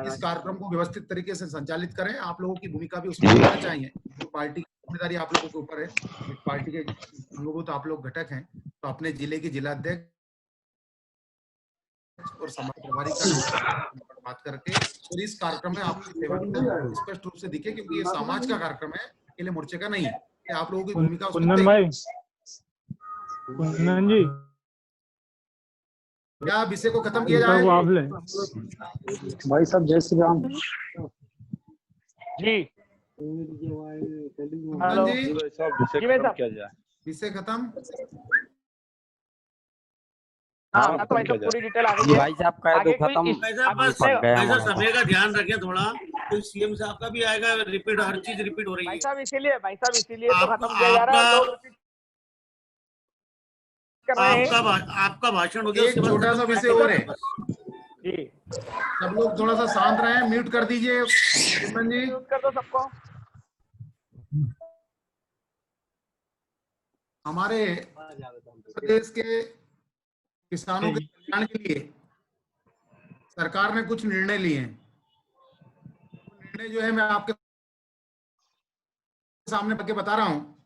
इस कार्यक्रम को व्यवस्थित तरीके से संचालित करें। आप लोगों की भूमिका भी उसमें होना चाहिए। तो पार्टी की जिम्मेदारी आप लोगों के ऊपर है, पार्टी के अंगभूत आप लोग घटक हैं, तो अपने जिले के जिला अध्यक्ष और संभाग प्रभारी का बात करके और इस कार्यक्रम में आपकी सेवा स्पष्ट रूप से दिखे, क्योंकि ये समाज का कार्यक्रम है, अकेले मोर्चे का नहीं है। आप लोगों की भूमिका कुंदन भाई, कुंदन जी, क्या विषय को खत्म किया जाए? भाई साहब जय श्री राम जी। हेलो जी, विषय खत्म। हाँ, तो भाई साहब पूरी डिटेल आ गई है। भाई साहब का तो खत्म। भाई साहब समय का ध्यान रखें थोड़ा, तो सीएम साहब का भी आएगा, रिपीट हर चीज रिपीट हो रही है। भाई साहब इसीलिए तो खत्म किया जा रहा है। आपका भाषण हो गया, एक छोटा सा विषय और है जी, सब लोग थोड़ा सा शांत रहे। म्यूट कर दीजिए कुंदन जी, म्यूट कर दो सबको। हमारे प्रदेश के किसानों के कल्याण के लिए सरकार ने कुछ निर्णय लिए हैं। निर्णय जो है मैं आपके सामने करके बता रहा हूँ।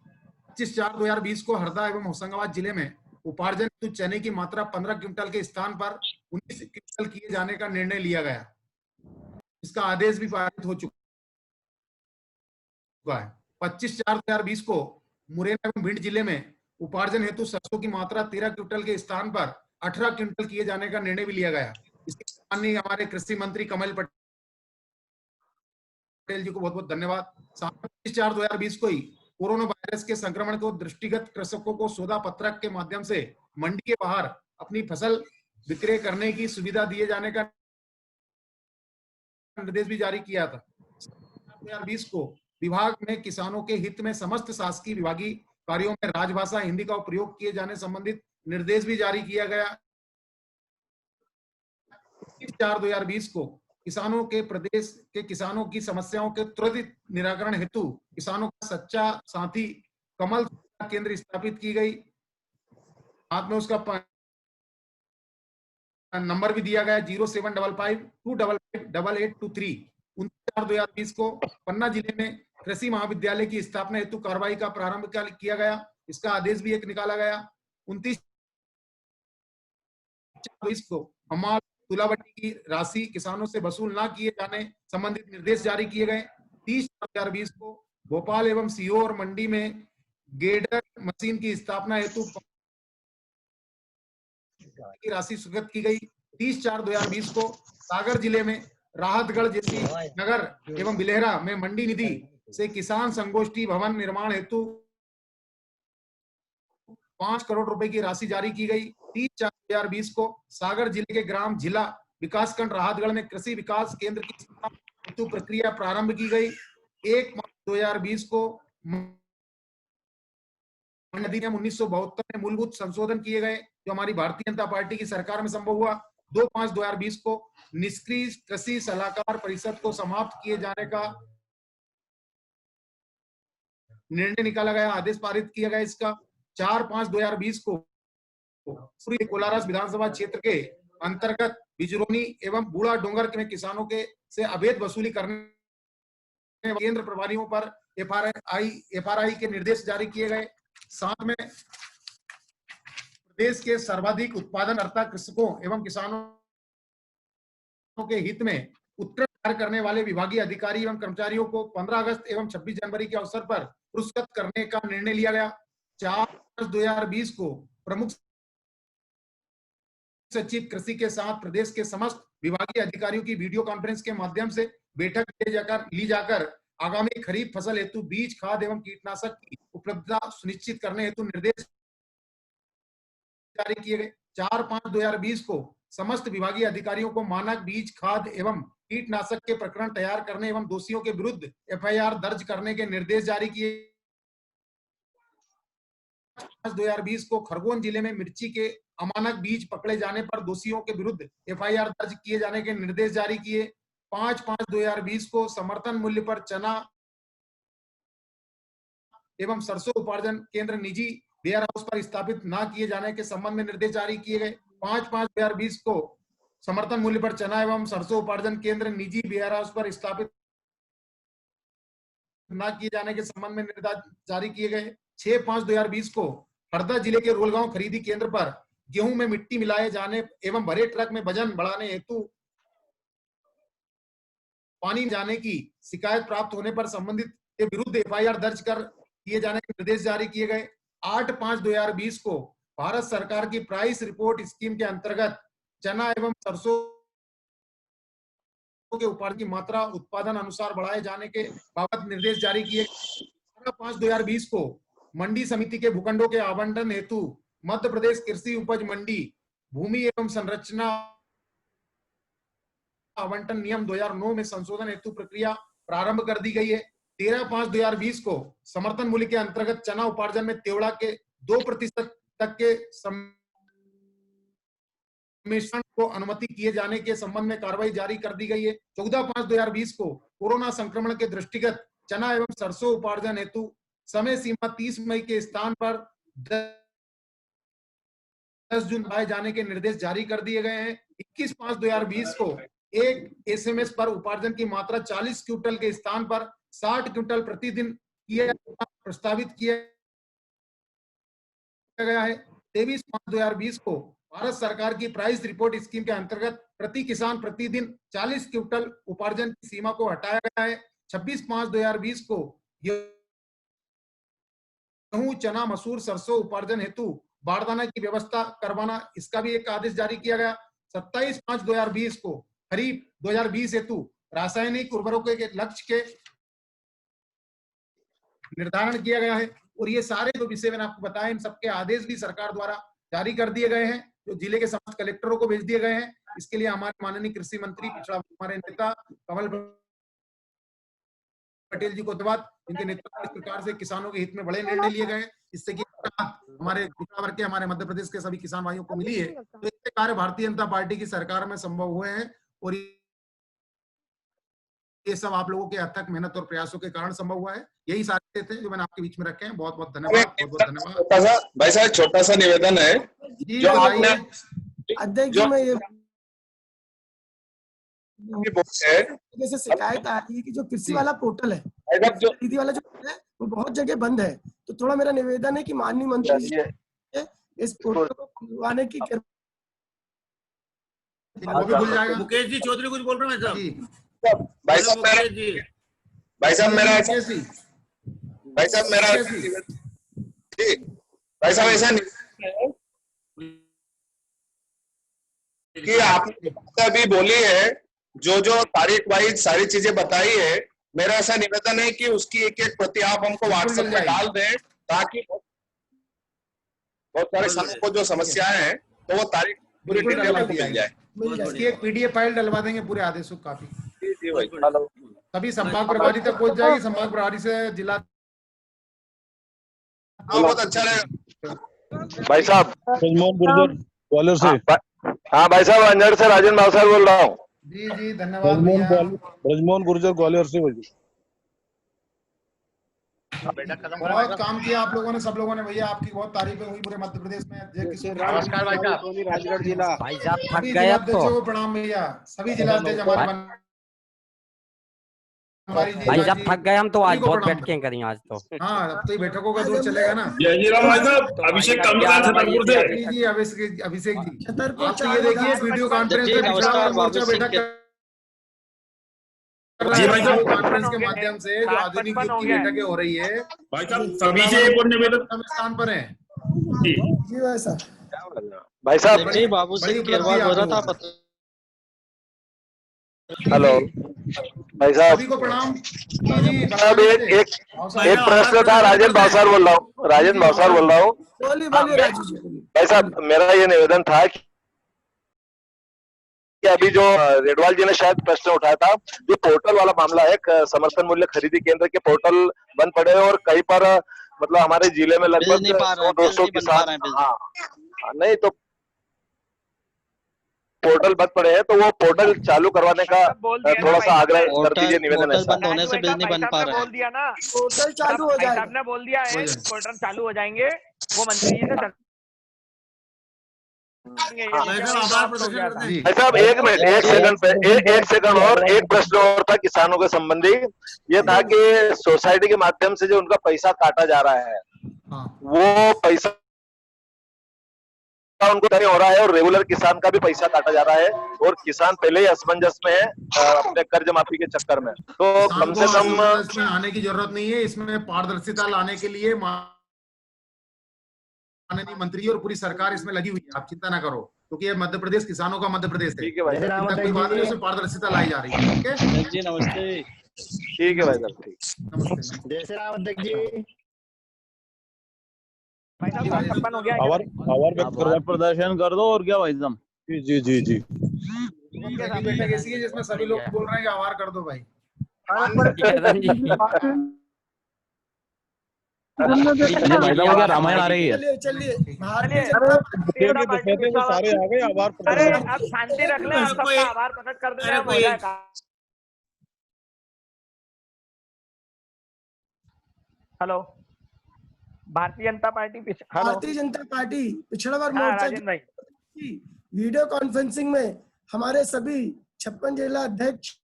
25/4/2020 को हरदा एवं होशंगाबाद जिले में उपार्जन हेतु चने की मात्रा 15 क्विंटल के स्थान पर 19 क्विंटल किए जाने का निर्णय लिया गया। इसका आदेश भी पारित हो चुका है। 25/4/2020 को मुरैना एवं भिंड जिले में उपार्जन हेतु सरसों की मात्रा 13 क्विंटल के स्थान पर 18 क्विंटल किए जाने का निर्णय भी लिया गया। इसके माननीय हमारे कृषि मंत्री कमल पटेल जी को बहुत बहुत धन्यवाद। 25/4/2020 को ही कोरोना वायरस के संक्रमण को दृष्टिगत कृषकों को सौदा पत्रक के माध्यम से मंडी के बाहर अपनी फसल विक्रय करने की सुविधा दिए जाने का निर्देश भी जारी किया था। 2020 को विभाग में किसानों के हित में समस्त शासकीय विभागीय कार्यों में राजभाषा हिंदी का प्रयोग किए जाने संबंधित निर्देश भी जारी किया गया। 4/2020 को किसानों के प्रदेश के किसानों की समस्याओं के त्वरित निराकरण हेतु किसानों का सच्चा साथी कमल केंद्र स्थापित की गई। साथ में उसका नंबर भी दिया गया 0755-255-8823। 29/4/2020 को पन्ना जिले में कृषि महाविद्यालय की स्थापना हेतु कार्रवाई का प्रारंभ किया गया। इसका आदेश भी एक निकाला गया। 29/4/2020 को हमाल तुलावटी की राशि किसानों से वसूल न किए जाने संबंधित निर्देश जारी किए गए। 30/4/2020 को भोपाल एवं सीहोर मंडी में गेडर मशीन की स्थापना हेतु की राशि स्वीकृत की गई। 30/4/2020 को सागर जिले में राहतगढ़ जैसी नगर एवं बिलेहरा में मंडी निधि से किसान संगोष्ठी भवन निर्माण हेतु 5 करोड़ रुपए की राशि जारी की गई। 30/4/2020 को सागर जिले के ग्राम जिला विकासखंड राहतगढ़ में कृषि विकास केंद्र की स्थापना हेतु प्रक्रिया प्रारंभ की गई। 1 मार्च 2020 को अधिनियम 1972 में मूलभूत संशोधन किए गए, जो हमारी भारतीय जनता पार्टी की सरकार में संभव हुआ। 2/5/2020 को निष्क्रिय कृषि सलाहकार परिषद को समाप्त किए जाने का निर्णय निकाला गया, आदेश पारित किया गया। इसका 4/5/2020 को कोलारस विधानसभा क्षेत्र के अंतर्गत बिजरोनी एवं बूढ़ा डोंगर में किसानों के से अवैध वसूली करने केंद्र प्रभारियों पर एफआरआई के निर्देश जारी किए गए। साथ में प्रदेश के सर्वाधिक उत्पादनकर्ता कृषकों एवं किसानों के हित में उत्कृष्ट कार्य करने वाले विभागीय अधिकारी एवं कर्मचारियों को 15 अगस्त एवं 26 जनवरी के अवसर पर पुरस्कृत करने का निर्णय लिया गया। 4/2020 को प्रमुख सचिव कृषि के साथ प्रदेश के समस्त विभागीय अधिकारियों की वीडियो कॉन्फ्रेंस के माध्यम से बैठक ली जाकर आगामी खरीफ फसल हेतु बीज, खाद एवं कीटनाशक की उपलब्धता सुनिश्चित करने हेतु निर्देश जारी किए गए। 4/5/2020 को समस्त विभागीय अधिकारियों को मानक बीज, खाद एवं कीटनाशक के प्रकरण तैयार करने एवं दोषियों के विरुद्ध FIR दर्ज करने के निर्देश जारी किए। 2020 को खरगोन जिले में मिर्ची के अमानक बीज पकड़े जाने पर दोषियों के विरुद्ध FIR दर्ज किए जाने के निर्देश जारी किए। 5/5/2020 को समर्थन मूल्य पर चना एवं सरसों उपार्जन केंद्र निजी वेयर हाउस पर स्थापित न किए जाने के संबंध में निर्देश जारी किए गए। 5/5/2020 को समर्थन मूल्य पर चना एवं सरसों उपार्जन केंद्र निजी वेयर हाउस पर स्थापित न किए जाने के संबंध में निर्देश जारी किए गए। 6/5/2020 को हरदा जिले के रोलगांव खरीदी केंद्र पर गेहूं में मिट्टी मिलाए जाने एवं भरे ट्रक में वजन बढ़ाने हेतु पानी जाने की शिकायत प्राप्त होने पर संबंधित के विरुद्ध FIR दर्ज कर किए जाने के निर्देश जारी किए गए। 8/5/2020 को भारत सरकार की प्राइस रिपोर्ट स्कीम के अंतर्गत चना एवं सरसों के उपार्जन की मात्रा उत्पादन अनुसार बढ़ाए जाने के बाबत निर्देश जारी किए। 5/5/2020 को मंडी समिति के भूखंडों के आवंटन हेतु मध्य प्रदेश कृषि उपज मंडी भूमि एवं संरचना आवंटन नियम 2009 में संशोधन हेतु प्रक्रिया प्रारंभ कर दी गई है। 13/5/2020 को समर्थन मूल्य के अंतर्गत चना उपार्जन में तेवड़ा के 2% तक के सम्मिश्रण को अनुमति किए जाने के संबंध में कार्रवाई जारी कर दी गई है। 14/5/2020 को कोरोना संक्रमण के दृष्टिगत चना एवं सरसों उपार्जन हेतु समय सीमा 30 मई के स्थान पर 10 जून बढ़ाए जाने के निर्देश जारी कर दिए गए हैं। 21/5/2020 को एक SMS पर उपार्जन की मात्रा 40 क्विंटल के स्थान पर 60 क्विंटल प्रतिदिन किया प्रस्तावित किया गया है। 23/5/2020 को भारत सरकार की प्राइस रिपोर्ट स्कीम के अंतर्गत प्रति किसान प्रतिदिन 40 क्विंटल उपार्जन की सीमा को हटाया गया है। 26/5/2020 को गेहूं, चना, मसूर, सरसों उपार्जन हेतु बारदाना की व्यवस्था करवाना, इसका भी एक आदेश जारी किया गया। 27/5/2020 को खरीफ 2020 हेतु रासायनिक उर्वरकों के लक्ष्य के निर्धारण किया गया है। और ये सारे जो विषय मैंने आपको बताया, इन सबके आदेश भी सरकार द्वारा जारी कर दिए गए हैं, जो जिले के समस्त कलेक्टरों को भेज दिए गए हैं। इसके लिए हमारे माननीय कृषि मंत्री, पिछड़ा हमारे नेता कमल पटेल जी को धन्यवाद। इनके नेतृत्व में इस प्रकार से किसानों के हित में बड़े निर्णय लिए गए, इससे कि हमारे वर्ग के, हमारे मध्य प्रदेश के सभी किसान भाइयों को मिली है। तो इससे कार्य भारतीय जनता पार्टी की सरकार में संभव हुए हैं और ये सब आप लोगों के अथक मेहनत और प्रयासों के कारण संभव हुआ है। यही सारे थे जो मैंने आपके बीच में रखे हैं। बहुत बहुत धन्यवाद, बहुत बहुत धन्यवाद। भाई साहब छोटा सा निवेदन है जी, जो आपने अध्यक्ष में ये है जैसे शिकायत आ रही है कि जो कृषि वाला पोर्टल है, जो खरीदी वाला जो है वो बहुत जगह बंद है। तो थोड़ा मेरा निवेदन है कि माननीय मंत्री जी इस पोर्टल को खुलवाने की मुकेश जी चौधरी कुछ बोल रहे हैं साहब। भाई साहब मेरा भाई साहब ऐसा कि आपने अभी बोली है, जो तारीख वाइज सारी चीजें बताई है, मेरा ऐसा निवेदन है कि उसकी एक एक प्रति आप हमको व्हाट्सएप पे डाल दें, ताकि बहुत सारे किसानों को जो समस्याएं हैं तो वो तारीख पूरी डिटेल में मिल जाए। इसकी एक PDF फाइल डलवा देंगे पूरे आदेशों की कॉपी। जी भाई, सभी संभाग प्रभारी तक पहुंच जाएगी, संभाग प्रभारी से जिला। बहुत अच्छा रहेगा भाई साहब। ग्वालियर से। हाँ भाई साहब, अंजड़ से राजन भावसार बोल रहा हूँ। जी जी धन्यवाद भैया। ब्रजमोहन गुर्जर ग्वालियर से भाई। बहुत काम किया आप लोगों ने, सब लोगों ने भैया, आपकी बहुत तारीफें हुई पूरे मध्य प्रदेश में। नमस्कार भाई साहब। राजगढ़ जिला भाई साहब थक सभी गए अब तो। जिलाध्यक्षों को प्रणाम भैया, सभी जिलाध्यक्ष हमारे भाई साहब थक गए हम तो, आज बहुत बैठकें करी आज तो। हाँ, अब तो ये बैठकों का दौर चलेगा ना। जय राम भाई साहब। अभिषेक कामराज छतरपुर से। जी अभिषेक जी, आप तो ये देखिए वीडियो कॉन्फ्रेंस पे पिछड़ा मोर्चा बैठक कॉन्फ्रेंस के माध्यम से जो आधुनिक युग की बैठकें हो रही है। भाई साहब सभी से एक और निवेदन स्थान पर है जी भाई साहब। भाई साहब बाबू से केरवाल हो रहा था। हेलो भाई साहब, सभी को प्रणाम। साहब एक प्रश्न था। राजन भावसार बोल रहा हूँ। बोलिए राजू जी। भाई साहब मेरा ये निवेदन था कि कि अभी जो रेडवाल जी ने शायद प्रश्न उठाया था, जो पोर्टल वाला मामला है, समर्थन मूल्य खरीदी केंद्र के पोर्टल बंद पड़े हैं और कहीं पर मतलब हमारे जिले में लगभग 100-200 किसान, हाँ नहीं तो पोर्टल बंद पड़े हैं, तो वो पोर्टल चालू करवाने का थोड़ा सा आग्रह कर दीजिए, निवेदन है। बंद होने से बिजली बन पा रहा है। बोल दिया ना, पोर्टल चालू हो जाएगा। साहब ने बोल दिया है पोर्टल चालू हो जाएंगे, वो मंत्री जी से भाई साहब 1 मिनट 1 सेकंड पे 1 सेकंड और एक प्रश्न और था किसानों के संबंधी। ये था कि सोसाइटी के माध्यम से जो उनका पैसा काटा जा रहा है, वो पैसा उनको नहीं हो रहा है और रेगुलर किसान का भी पैसा काटा जा रहा है और किसान पहले ही असमंजस में है अपने कर्ज माफी के चक्कर में। तो कम से कम इसमें आने की जरूरत नहीं है। इसमें पारदर्शिता लाने के लिए माननीय मंत्री और पूरी सरकार इसमें लगी हुई है, आप चिंता ना करो, क्योंकि ये मध्य प्रदेश किसानों का मध्य प्रदेश है। ठीक है भाई, कोई बात नहीं, उसमें पारदर्शिता लाई जा रही है। ठीक है जी, नमस्ते। ठीक है भाई साहब, ठीक नमस्ते। जय श्री राम अध्यक्ष जी। भाई साहब संपन्न हो गया। आभार व्यक्त करो, प्रदर्शन कर दो और क्या भाई साहब। जी जी जी जी। बैठक ऐसी है जिसमें सभी लोग बोल रहे हैं कि आभार कर दो भाई। रामायण आ रही है। चलिए सारे आ गए, आभार अरे आप शांति रख लें, आप सबका आभार प्रकट कर दें, हो जाएगा। हेलो, भारतीय जनता पार्टी पिछड़ा वर्ग मोर्चा की वीडियो कॉन्फ्रेंसिंग में हमारे सभी 56 जिला अध्यक्ष,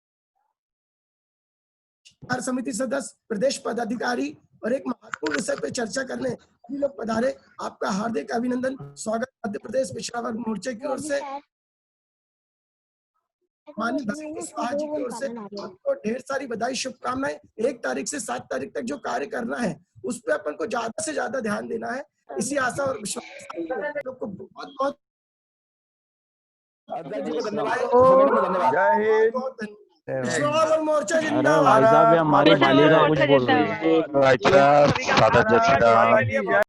समिति सदस्य, प्रदेश पदाधिकारी और एक महत्वपूर्ण विषय पे चर्चा करने सभी लोग पधारे। आपका हार्दिक अभिनंदन, स्वागत मध्य प्रदेश पिछड़ा वर्ग मोर्चे की ओर से। माननीय धर्मेंद्र कुशवाहा जी की ओर से आपको ढेर सारी बधाई, शुभकामनाएं। 1 तारीख से 7 तारीख तक जो कार्य करना है उस पर अपन को ज्यादा से ज्यादा ध्यान देना है। इसी आशा और विश्वास लोग को बहुत बहुत धन्यवाद। जय हिंद। पिछड़ा वर्ग मोर्चा जिंदाबाद। हमारी बालिका कुछ बोल रही है। अच्छा, सादा जय श्री राम।